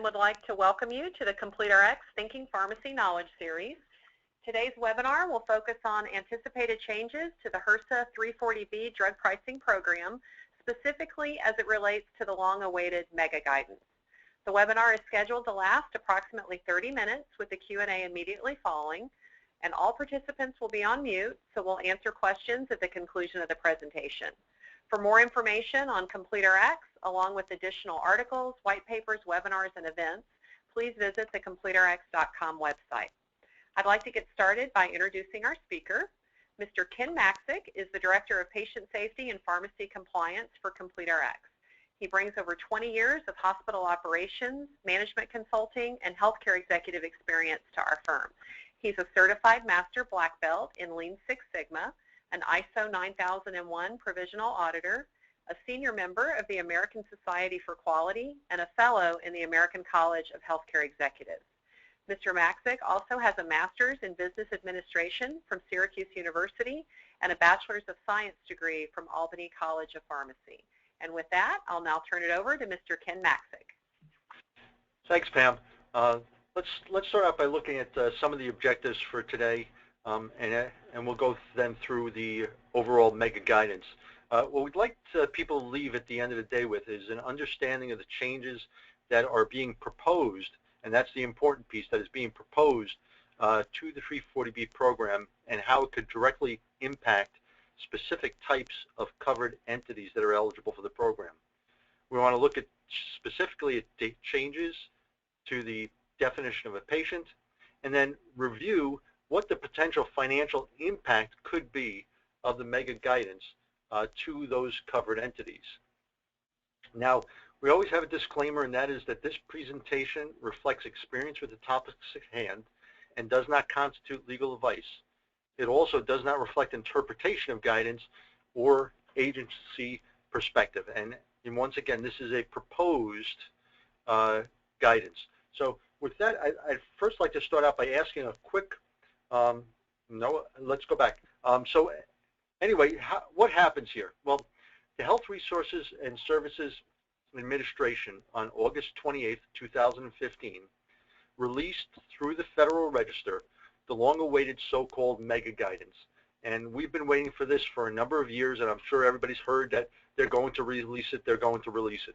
would like to welcome you to the CompleteRx Thinking Pharmacy Knowledge Series. Today's webinar will focus on anticipated changes to the HRSA 340B drug pricing program, specifically as it relates to the long-awaited mega guidance. The webinar is scheduled to last approximately 30 minutes with a Q&A immediately following, and all participants will be on mute, so we'll answer questions at the conclusion of the presentation. For more information on CompleteRx, along with additional articles, white papers, webinars, and events, please visit the CompleteRx.com website. I'd like to get started by introducing our speaker. Mr. Ken Maxik is the Director of Patient Safety and Pharmacy Compliance for CompleteRx. He brings over 20 years of hospital operations, management consulting, and healthcare executive experience to our firm. He's a certified master black belt in Lean Six Sigma, an ISO 9001 provisional auditor, a senior member of the American Society for Quality, and a fellow in the American College of Healthcare Executives. Mr. Maxik also has a master's in business administration from Syracuse University and a bachelor's of science degree from Albany College of Pharmacy. And with that, I'll now turn it over to Mr. Ken Maxik. Thanks, Pam. Let's start out by looking at some of the objectives for today, and we'll go then through the overall mega guidance. What we'd like people to leave at the end of the day with is an understanding of the changes that are being proposed, and that's the important piece that is being proposed to the 340B program and how it could directly impact specific types of covered entities that are eligible for the program. We want to look at specifically at the changes to the definition of a patient, and then review what the potential financial impact could be of the mega guidance to those covered entities. Now, we always have a disclaimer, and that is that this presentation reflects experience with the topics at hand and does not constitute legal advice. It also does not reflect interpretation of guidance or agency perspective. And once again, this is a proposed guidance. So with that, I'd first like to start out by asking a quick, let's go back. So anyway, what happens here? Well, the Health Resources and Services Administration on August 28th, 2015, released through the Federal Register the long-awaited so-called mega guidance. And we've been waiting for this for a number of years, and I'm sure everybody's heard that they're going to release it, they're going to release it.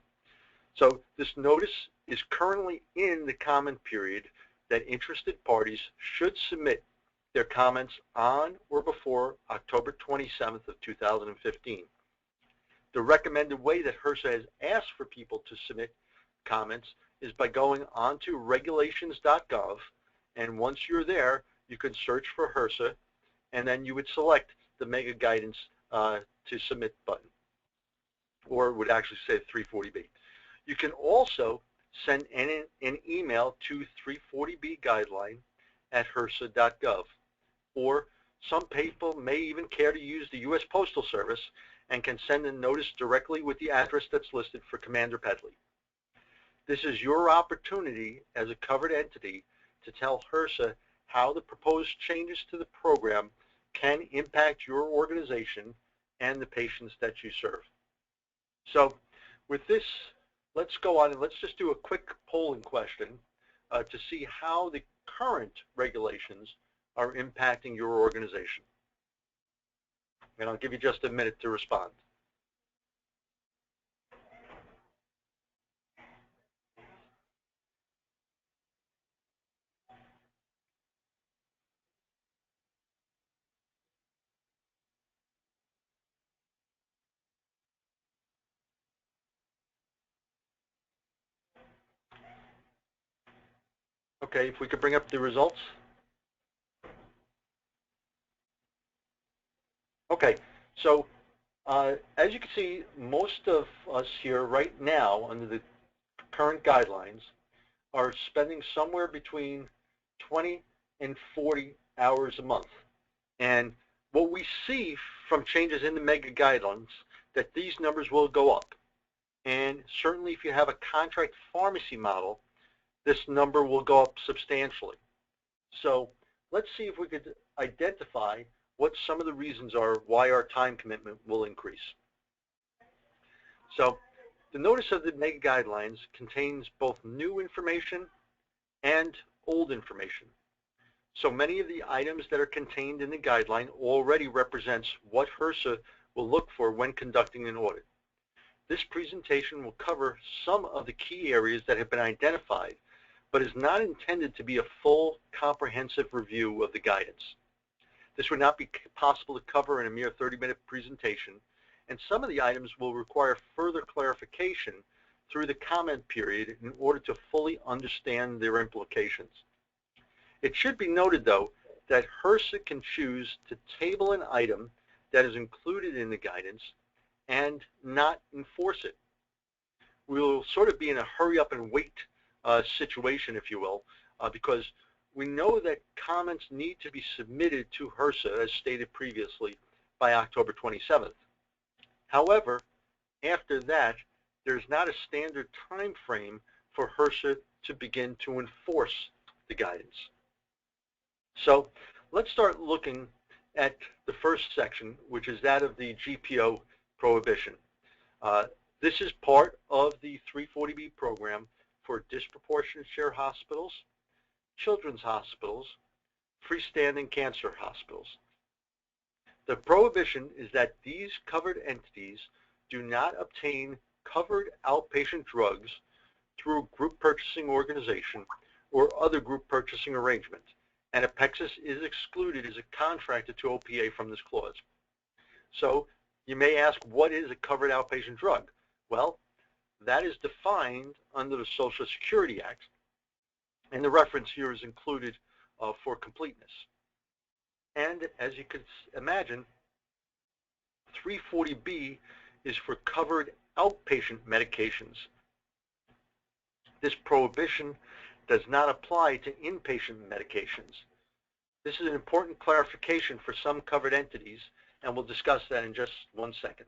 So this notice is currently in the comment period that interested parties should submit their comments on or before October 27th of 2015. The recommended way that HRSA has asked for people to submit comments is by going onto regulations.gov, and once you're there, you can search for HRSA, and then you would select the mega guidance to submit button, or it would actually say 340B. You can also send an email to 340B guideline at HRSA.gov, or some people may even care to use the U.S. Postal Service and can send a notice directly with the address that's listed for Commander Pedley. This is your opportunity as a covered entity to tell HRSA how the proposed changes to the program can impact your organization and the patients that you serve. So with this, let's go on and let's just do a quick polling question to see how the current regulations are impacting your organization. And I'll give you just a minute to respond. Okay, if we could bring up the results. Okay, so as you can see, most of us here right now under the current guidelines are spending somewhere between 20 and 40 hours a month. And what we see from changes in the mega guidelines, that these numbers will go up. And certainly if you have a contract pharmacy model, this number will go up substantially. So let's see if we could identify what some of the reasons are why our time commitment will increase. So The notice of the mega guidelines contains both new information and old information. So many of the items that are contained in the guideline already represents what HRSA will look for when conducting an audit. This presentation will cover some of the key areas that have been identified, but is not intended to be a full, comprehensive review of the guidance. This would not be possible to cover in a mere 30-minute presentation, and some of the items will require further clarification through the comment period in order to fully understand their implications. It should be noted, though, that HRSA can choose to table an item that is included in the guidance and not enforce it. We will sort of be in a hurry up and wait situation, if you will, because we know that comments need to be submitted to HRSA, as stated previously, by October 27th. However, after that, there's not a standard time frame for HRSA to begin to enforce the guidance. So let's start looking at the first section, which is that of the GPO prohibition. This is part of the 340B program for disproportionate share hospitals, children's hospitals, freestanding cancer hospitals. The prohibition is that these covered entities do not obtain covered outpatient drugs through a group purchasing organization or other group purchasing arrangement, and Apexis is excluded as a contractor to OPA from this clause. So you may ask, what is a covered outpatient drug? Well, that is defined under the Social Security Act, and the reference here is included for completeness. And as you could imagine, 340B is for covered outpatient medications. This prohibition does not apply to inpatient medications. This is an important clarification for some covered entities, and we'll discuss that in just 1 second.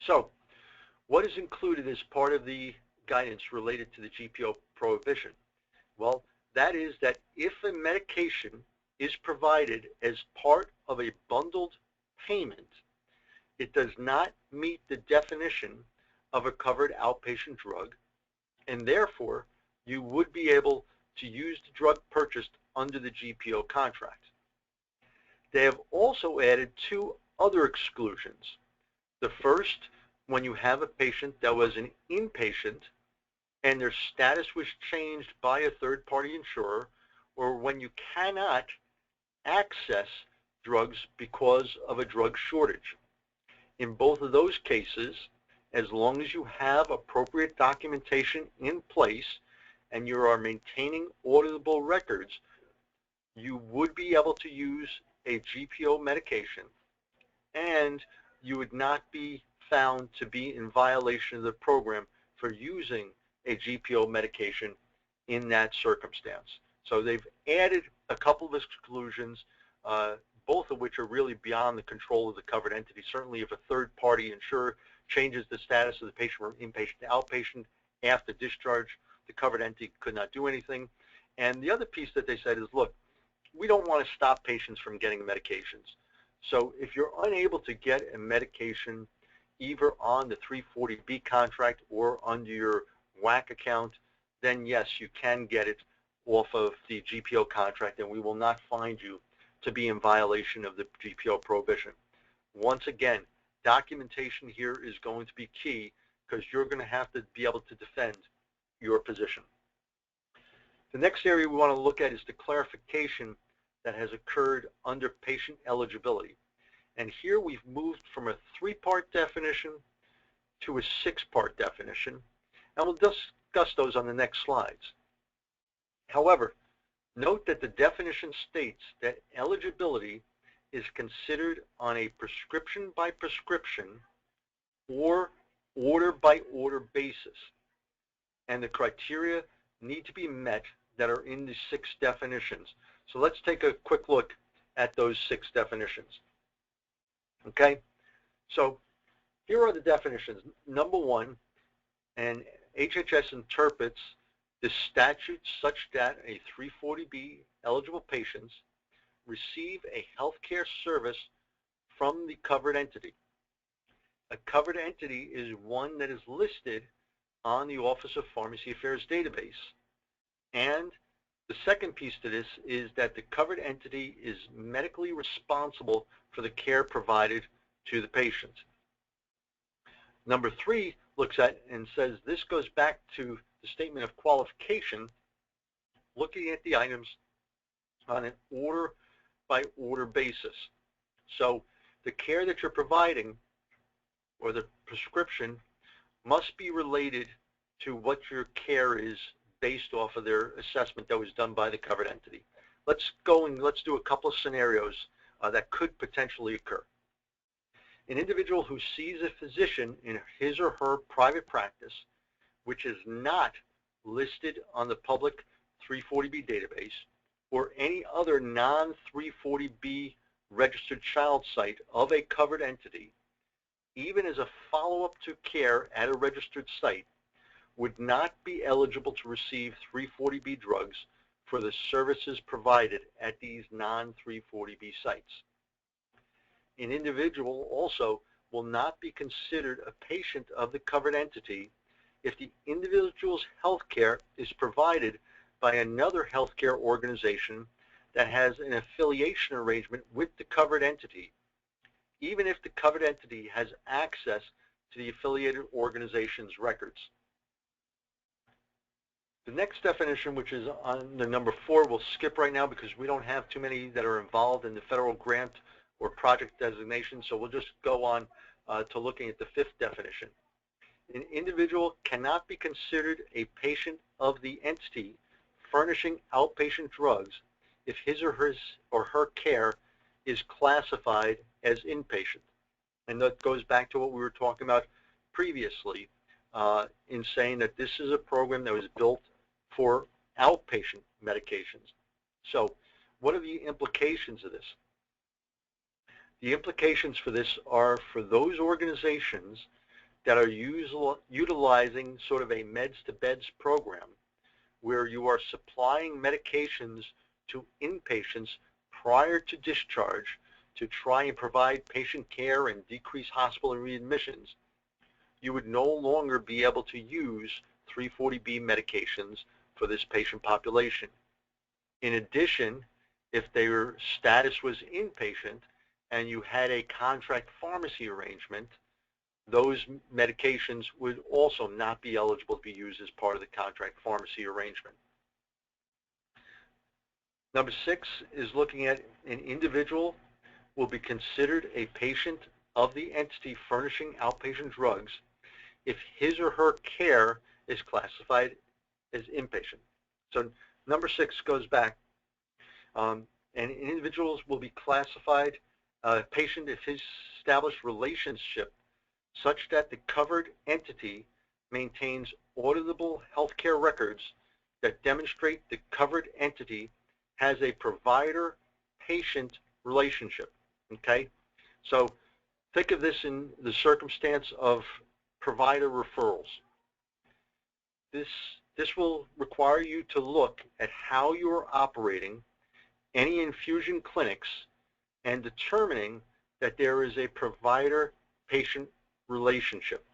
So, what is included as part of the guidance related to the GPO prohibition? Well, that is that if a medication is provided as part of a bundled payment, it does not meet the definition of a covered outpatient drug, and therefore you would be able to use the drug purchased under the GPO contract. They have also added 2 other exclusions. The first, when you have a patient that was an inpatient and their status was changed by a third-party insurer, or when you cannot access drugs because of a drug shortage. In both of those cases, as long as you have appropriate documentation in place and you are maintaining auditable records, you would be able to use a GPO medication, and you would not be found to be in violation of the program for using a GPO medication in that circumstance. So they've added a couple of exclusions, both of which are really beyond the control of the covered entity. Certainly if a third-party insurer changes the status of the patient from inpatient to outpatient after discharge, the covered entity could not do anything. And the other piece that they said is, look, we don't want to stop patients from getting medications. So if you're unable to get a medication either on the 340B contract or under your WAC account, then yes, you can get it off of the GPO contract, and we will not find you to be in violation of the GPO prohibition. Once again, documentation here is going to be key because you're going to have to be able to defend your position. The next area we want to look at is the clarification that has occurred under patient eligibility. And here we've moved from a 3-part definition to a 6-part definition, and we'll discuss those on the next slides. However, note that the definition states that eligibility is considered on a prescription-by-prescription or order-by-order basis, and the criteria need to be met that are in the 6 definitions. So let's take a quick look at those 6 definitions. Okay, so here are the definitions. Number 1, and HHS interprets the statute such that a 340B eligible patients receive a healthcare service from the covered entity. A covered entity is one that is listed on the Office of Pharmacy Affairs database. And the second piece to this is that the covered entity is medically responsible for the care provided to the patient. Number 3 looks at and says this goes back to the statement of qualification, looking at the items on an order-by-order basis. So the care that you're providing or the prescription must be related to what your care is based off of their assessment that was done by the covered entity. Let's go and let's do a couple of scenarios that could potentially occur. An individual who sees a physician in his or her private practice, which is not listed on the public 340B database or any other non-340B registered child site of a covered entity, even as a follow-up to care at a registered site, would not be eligible to receive 340B drugs for the services provided at these non-340B sites. An individual also will not be considered a patient of the covered entity if the individual's health care is provided by another healthcare organization that has an affiliation arrangement with the covered entity, even if the covered entity has access to the affiliated organization's records. The next definition, which is on the number 4, we'll skip right now because we don't have too many that are involved in the federal grant or project designation, so we'll just go on to looking at the 5th definition. An individual cannot be considered a patient of the entity furnishing outpatient drugs if his or her care is classified as inpatient. And that goes back to what we were talking about previously in saying that this is a program that was built for outpatient medications. So what are the implications of this? The implications for this are for those organizations that are utilizing sort of a meds-to-beds program where you are supplying medications to inpatients prior to discharge to try and provide patient care and decrease hospital readmissions. You would no longer be able to use 340B medications for this patient population. In addition, if their status was inpatient and you had a contract pharmacy arrangement, those medications would also not be eligible to be used as part of the contract pharmacy arrangement. Number 6 is looking at an individual will be considered a patient of the entity furnishing outpatient drugs if his or her care is classified as inpatient. So number 6 goes back, and individuals will be classified a patient if his established relationship such that the covered entity maintains auditable healthcare records that demonstrate the covered entity has a provider-patient relationship. Okay, so think of this in the circumstance of provider referrals. This will require you to look at how you are operating any infusion clinics and determining that there is a provider-patient relationship.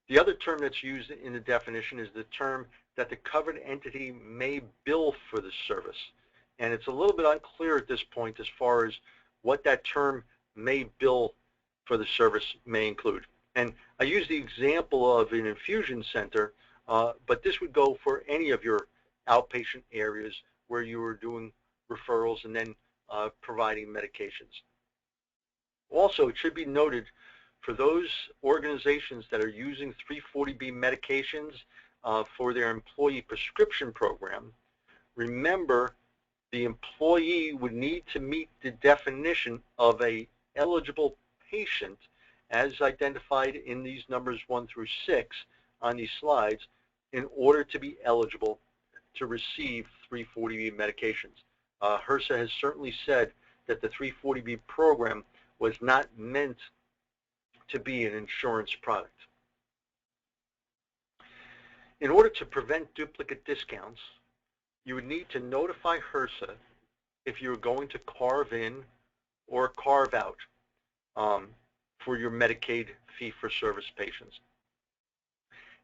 The other term that's used in the definition is the term that the covered entity may bill for the service. And it's a little bit unclear at this point as far as what that term may bill for the service may include. And I use the example of an infusion center, but this would go for any of your outpatient areas where you are doing referrals and then providing medications. Also, it should be noted for those organizations that are using 340B medications for their employee prescription program, remember the employee would need to meet the definition of a eligible patient as identified in these numbers 1 through 6 on these slides in order to be eligible to receive 340B medications. HRSA has certainly said that the 340B program was not meant to be an insurance product. In order to prevent duplicate discounts, you would need to notify HRSA if you're going to carve in or carve out for your Medicaid fee-for-service patients.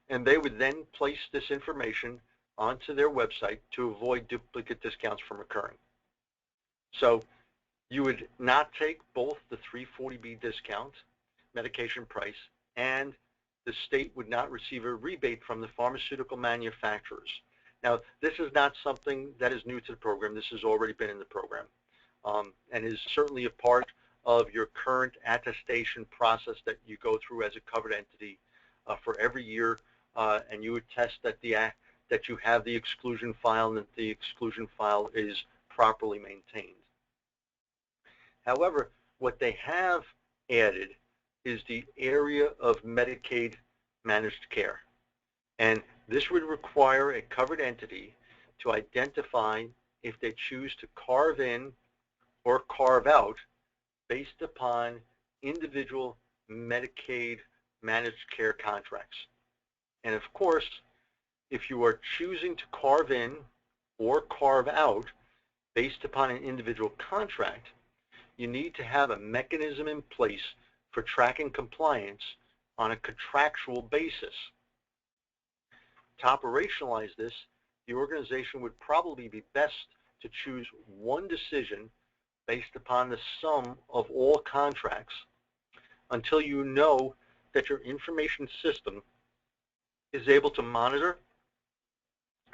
And they would then place this information onto their website to avoid duplicate discounts from occurring. So you would not take both the 340B discount, medication price, and the state would not receive a rebate from the pharmaceutical manufacturers. Now, this is not something that is new to the program. This has already been in the program and is certainly a part of your current attestation process that you go through as a covered entity for every year, and you attest that that you have the exclusion file and that the exclusion file is properly maintained. However, what they have added is the area of Medicaid managed care. And this would require a covered entity to identify if they choose to carve in or carve out based upon individual Medicaid managed care contracts. And of course, if you are choosing to carve in or carve out based upon an individual contract, you need to have a mechanism in place for tracking compliance on a contractual basis. To operationalize this, the organization would probably be best to choose one decision based upon the sum of all contracts until you know that your information system is able to monitor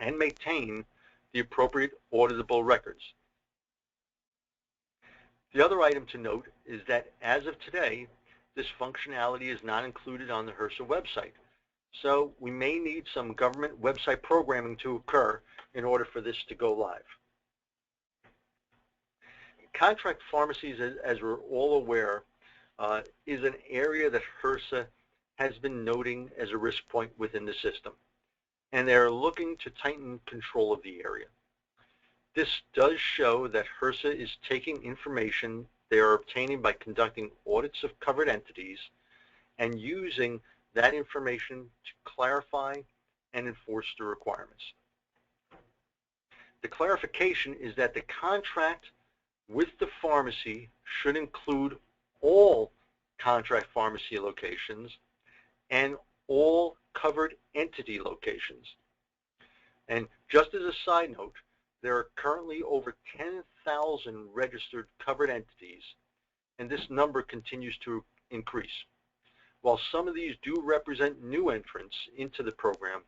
and maintain the appropriate auditable records. The other item to note is that as of today, this functionality is not included on the HRSA website. So we may need some government website programming to occur in order for this to go live. Contract pharmacies, as we're all aware, is an area that HRSA has been noting as a risk point within the system. And they're looking to tighten control of the area. This does show that HRSA is taking information they are obtaining by conducting audits of covered entities and using that information to clarify and enforce the requirements. The clarification is that the contract with the pharmacy should include all contract pharmacy locations and all covered entity locations. And just as a side note, there are currently over 10,000 registered covered entities, and this number continues to increase. While some of these do represent new entrants into the program,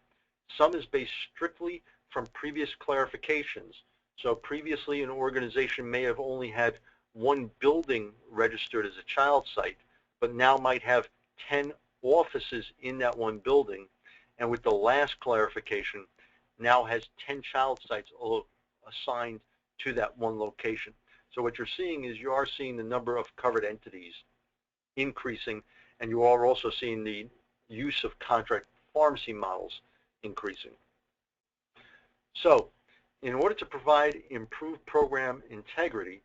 some is based strictly from previous clarifications. So previously an organization may have only had one building registered as a child site, but now might have 10 offices in that one building, and with the last clarification now has 10 child sites assigned to that one location. So what you're seeing is you are seeing the number of covered entities increasing, and you are also seeing the use of contract pharmacy models increasing. So in order to provide improved program integrity,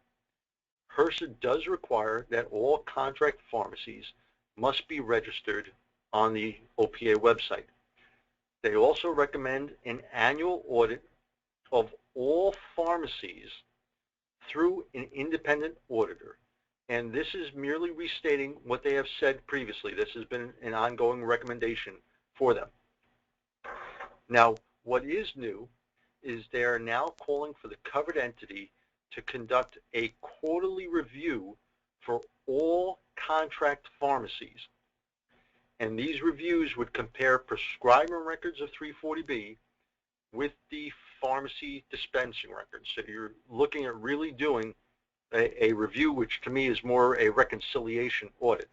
HRSA does require that all contract pharmacies must be registered on the OPA website. They also recommend an annual audit of all pharmacies through an independent auditor. And this is merely restating what they have said previously. This has been an ongoing recommendation for them. Now, what is new is they are now calling for the covered entity to conduct a quarterly review for all contract pharmacies. And these reviews would compare prescriber records of 340B with the pharmacy dispensing records. So you're looking at really doing a review, which to me is more a reconciliation audit.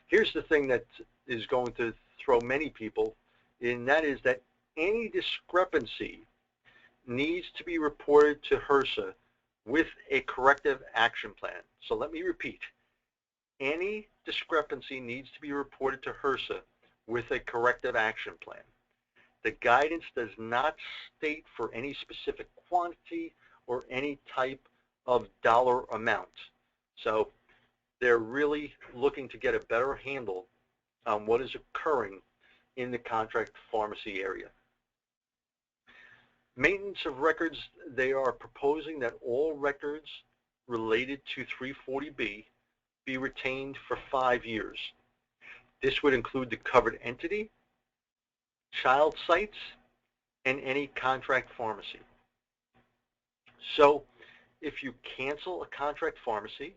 Here's the thing that is going to throw many people, and that is that any discrepancy needs to be reported to HRSA with a corrective action plan. So let me repeat. Any discrepancy needs to be reported to HRSA with a corrective action plan. The guidance does not state for any specific quantity or any type of dollar amount. So they're really looking to get a better handle on what is occurring in the contract pharmacy area. Maintenance of records, they are proposing that all records related to 340B be retained for 5 years. This would include the covered entity, child sites, and any contract pharmacy. So if you cancel a contract pharmacy,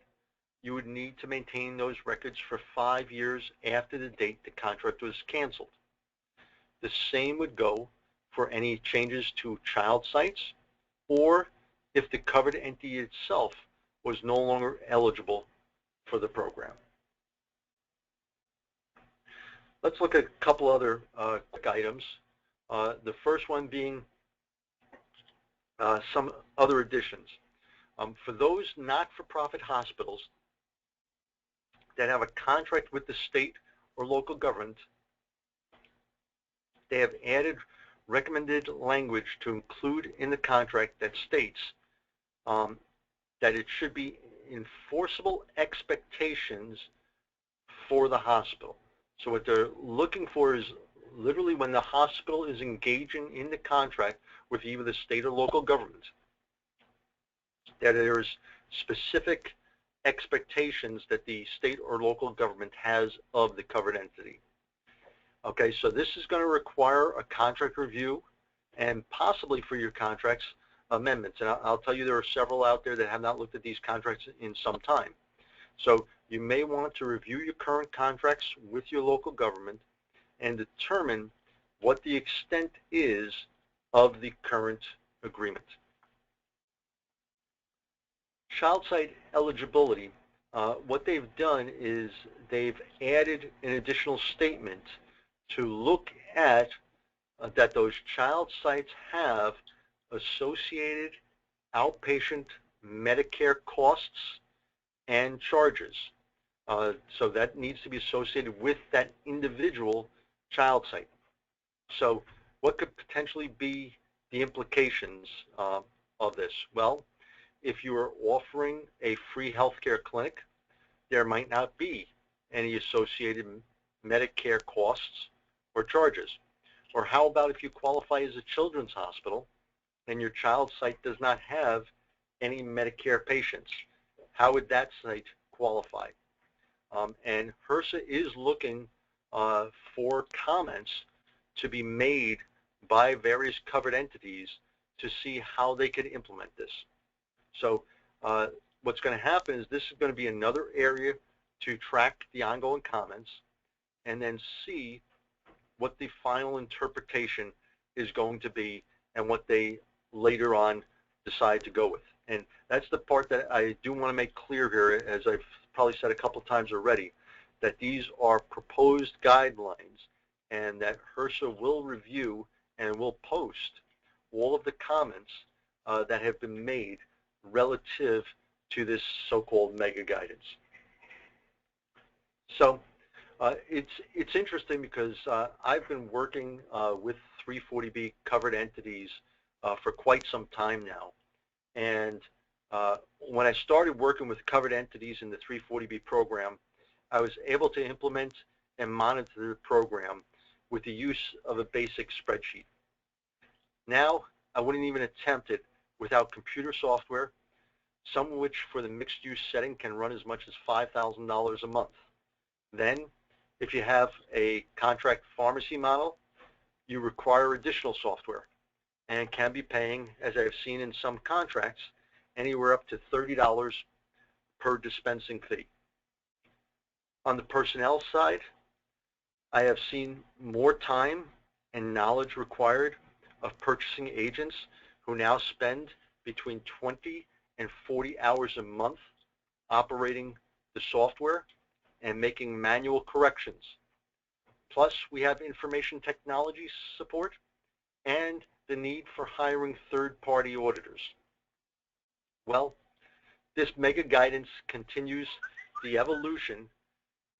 you would need to maintain those records for 5 years after the date the contract was canceled. The same would go for any changes to child sites, or if the covered entity itself was no longer eligible for the program. Let's look at a couple other quick items. The first one being some other additions. For those not-for-profit hospitals that have a contract with the state or local government, they have added recommended language to include in the contract that states that it should be enforceable expectations for the hospital. So what they're looking for is literally when the hospital is engaging in the contract with either the state or local government, that there's specific expectations that the state or local government has of the covered entity. Okay, so this is going to require a contract review and possibly for your contracts amendments. And I'll tell you there are several out there that have not looked at these contracts in some time. So you may want to review your current contracts with your local government and determine what the extent is of the current agreement. Child site eligibility, what they've done is they've added an additional statement to look at that those child sites have associated outpatient Medicare costs and charges. So that needs to be associated with that individual child site. So what could potentially be the implications of this? Well, if you are offering a free healthcare clinic, there might not be any associated Medicare costs or charges. Or how about if you qualify as a children's hospital and your child site does not have any Medicare patients? How would that site qualify? And HRSA is looking for comments to be made by various covered entities to see how they can implement this. So what's going to happen is this is going to be another area to track the ongoing comments and then see what the final interpretation is going to be and what they later on decide to go with. And that's the part that I do want to make clear here, as I've probably said a couple times already, that these are proposed guidelines and that HRSA will review and will post all of the comments that have been made relative to this so-called mega guidance. So it's interesting because I've been working with 340B covered entities for quite some time now. And when I started working with covered entities in the 340B program, I was able to implement and monitor the program with the use of a basic spreadsheet. Now, I wouldn't even attempt it without computer software, some of which for the mixed-use setting can run as much as $5,000 a month. Then, if you have a contract pharmacy model, you require additional software and can be paying, as I've seen in some contracts, anywhere up to $30 per dispensing fee. On the personnel side, I have seen more time and knowledge required of purchasing agents who now spend between 20 and 40 hours a month operating the software and making manual corrections. Plus, we have information technology support and the need for hiring third-party auditors. Well, this mega guidance continues the evolution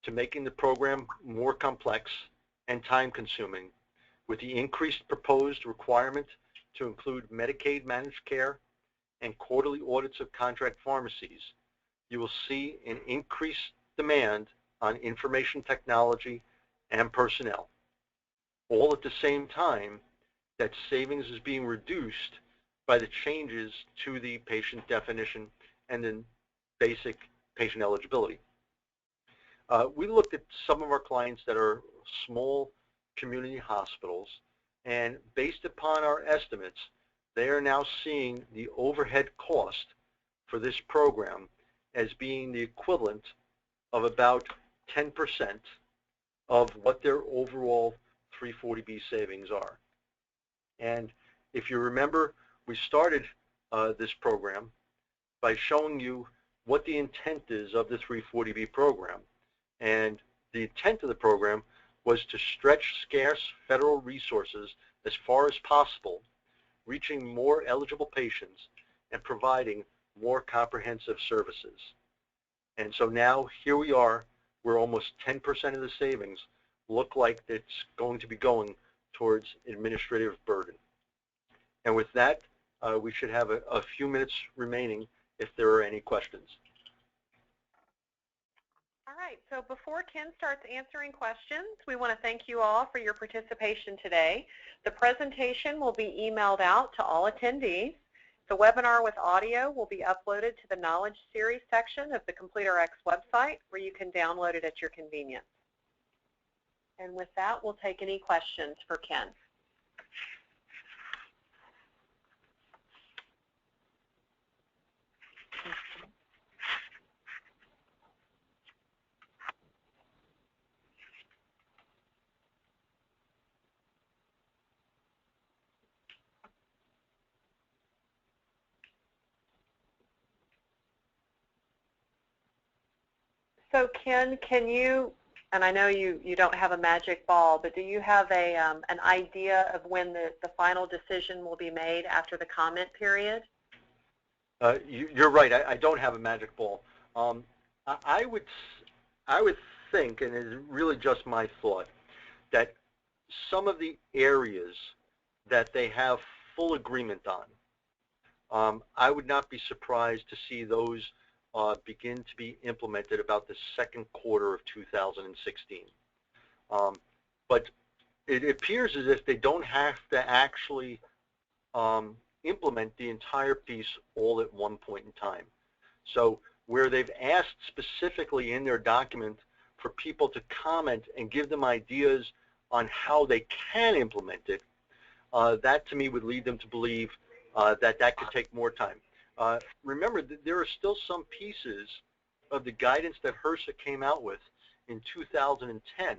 to making the program more complex and time-consuming, with the increased proposed requirement to include Medicaid managed care and quarterly audits of contract pharmacies. You will see an increased demand on information technology and personnel, all at the same time that savings is being reduced by the changes to the patient definition and then basic patient eligibility. We looked at some of our clients that are small community hospitals, and based upon our estimates, they are now seeing the overhead cost for this program as being the equivalent of about 10% of what their overall 340B savings are. And if you remember, we started this program by showing you what the intent is of the 340B program. And the intent of the program was to stretch scarce federal resources as far as possible, reaching more eligible patients and providing more comprehensive services. And so now here we are, where almost 10% of the savings look like it's going to be going towards administrative burden. And with that, we should have a few minutes remaining if there are any questions. All right, so before Ken starts answering questions, we want to thank you all for your participation today. The presentation will be emailed out to all attendees. The webinar with audio will be uploaded to the Knowledge Series section of the CompleteRx website, where you can download it at your convenience. And with that, we'll take any questions for Ken. So Ken, can you, and I know you don't have a magic ball, but do you have an idea of when the final decision will be made after the comment period? You're right. I don't have a magic ball. I would think, and it's really just my thought, that some of the areas that they have full agreement on, I would not be surprised to see those begin to be implemented about the second quarter of 2016. But it appears as if they don't have to actually implement the entire piece all at one point in time. So where they've asked specifically in their document for people to comment and give them ideas on how they can implement it, that to me would lead them to believe that could take more time. Remember, there are still some pieces of the guidance that HRSA came out with in 2010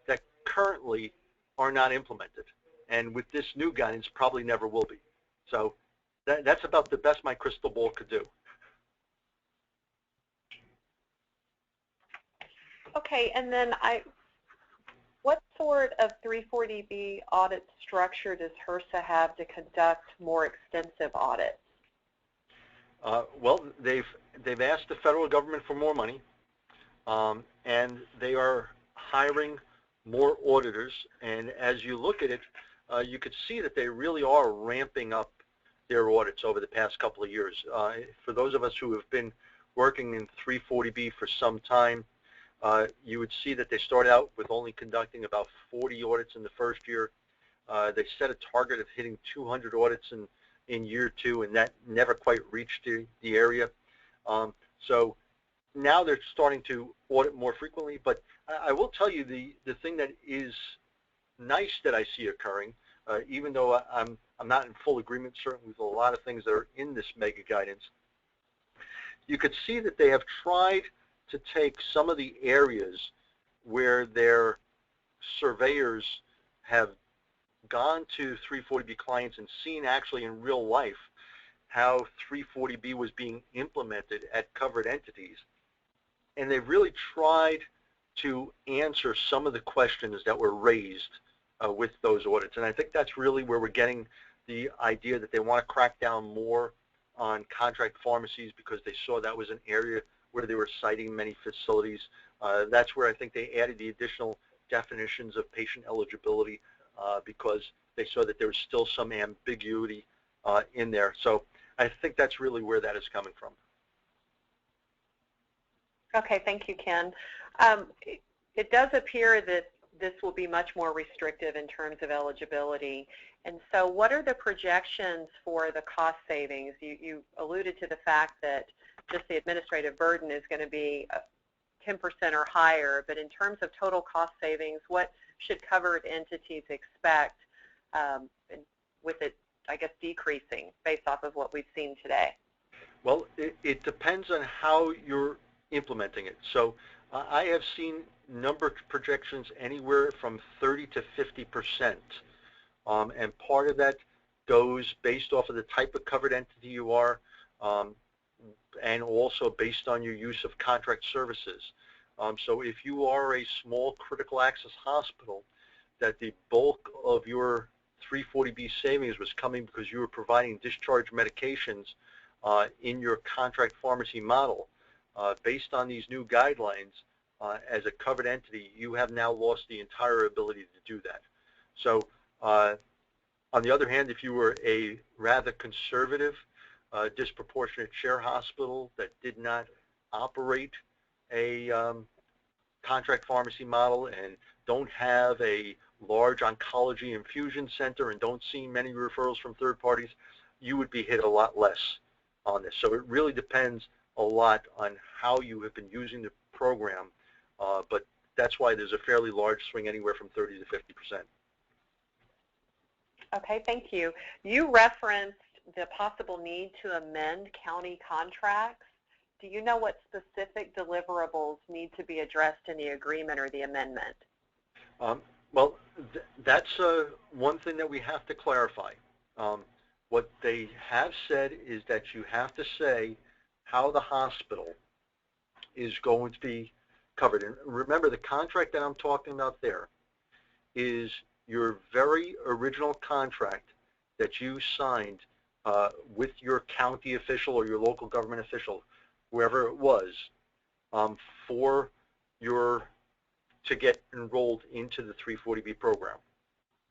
that currently are not implemented, and with this new guidance probably never will be. So that's about the best my crystal ball could do. Okay, and then what sort of 340B audit structure does HRSA have to conduct more extensive audits? Well, they've asked the federal government for more money, and they are hiring more auditors. And as you look at it, you could see that they really are ramping up their audits over the past couple of years. For those of us who have been working in 340B for some time, you would see that they started out with only conducting about 40 audits in the first year. They set a target of hitting 200 audits in year 2, and that never quite reached the area. So now they're starting to audit more frequently. But I will tell you the thing that is nice that I see occurring, even though I'm not in full agreement certainly with a lot of things that are in this mega guidance, you could see that they have tried to take some of the areas where their surveyors have gone to 340B clients and seen actually in real life how 340B was being implemented at covered entities. And they've really tried to answer some of the questions that were raised with those audits. And I think that's really where we're getting the idea that they want to crack down more on contract pharmacies, because they saw that was an area where they were citing many facilities. That's where I think they added the additional definitions of patient eligibility, because they saw that there was still some ambiguity in there. So I think that's really where that is coming from. Okay, thank you, Ken. It does appear that this will be much more restrictive in terms of eligibility. And so what are the projections for the cost savings? You alluded to the fact that just the administrative burden is going to be 10% or higher, but in terms of total cost savings, what should covered entities expect with it, I guess, decreasing based off of what we've seen today? Well, it depends on how you're implementing it. So I have seen number projections anywhere from 30 to 50%. And part of that goes based off of the type of covered entity you are, and also based on your use of contract services. So if you are a small critical access hospital, that the bulk of your 340B savings was coming because you were providing discharge medications in your contract pharmacy model, based on these new guidelines, as a covered entity, you have now lost the entire ability to do that. So on the other hand, if you were a rather conservative, disproportionate share hospital that did not operate a contract pharmacy model and don't have a large oncology infusion center and don't see many referrals from third parties, you would be hit a lot less on this. So it really depends a lot on how you have been using the program, but that's why there's a fairly large swing, anywhere from 30 to 50%. Okay, thank you. You referenced the possible need to amend county contracts. Do you know what specific deliverables need to be addressed in the agreement or the amendment? Well, that's one thing that we have to clarify. What they have said is that you have to say how the hospital is going to be covered. And remember, the contract that I'm talking about there is your very original contract that you signed with your county official or your local government official, whoever it was, for your to get enrolled into the 340B program.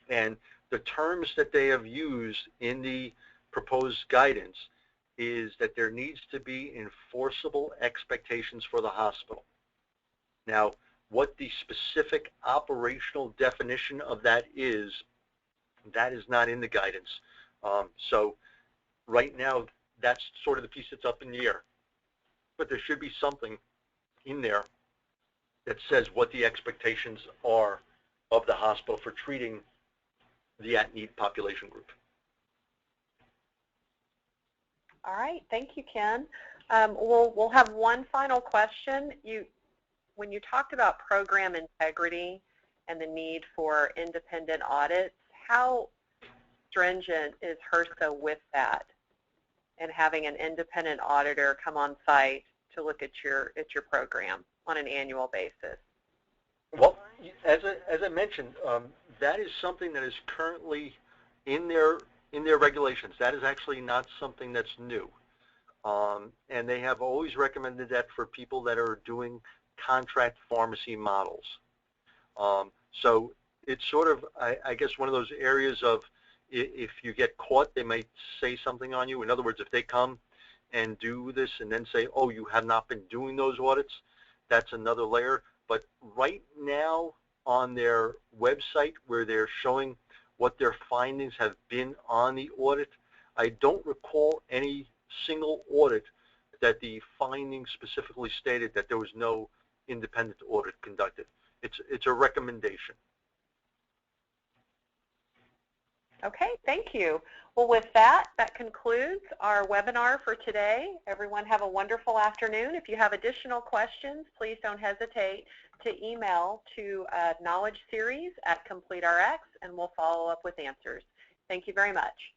And the terms that they have used in the proposed guidance is that there needs to be enforceable expectations for the hospital. Now, what the specific operational definition of that is not in the guidance. So right now, that's sort of the piece that's up in the air. But there should be something in there that says what the expectations are of the hospital for treating the at-need population group. All right, thank you, Ken. We'll have one final question. When you talked about program integrity and the need for independent audits, how stringent is HRSA with that and having an independent auditor come on site to look at your program on an annual basis? Well, as I mentioned, that is something that is currently in their regulations. That is actually not something that's new. And they have always recommended that for people that are doing contract pharmacy models. So it's sort of, I guess, one of those areas of, if you get caught, they might say something on you. In other words, if they come and do this and then say, oh, you have not been doing those audits, that's another layer. But right now on their website, where they're showing what their findings have been on the audit, I don't recall any single audit that the findings specifically stated that there was no independent audit conducted. It's a recommendation. Okay, thank you. Well, with that concludes our webinar for today. Everyone have a wonderful afternoon. If you have additional questions, please don't hesitate to email to knowledge series@CompleteRx, and we'll follow up with answers. Thank you very much.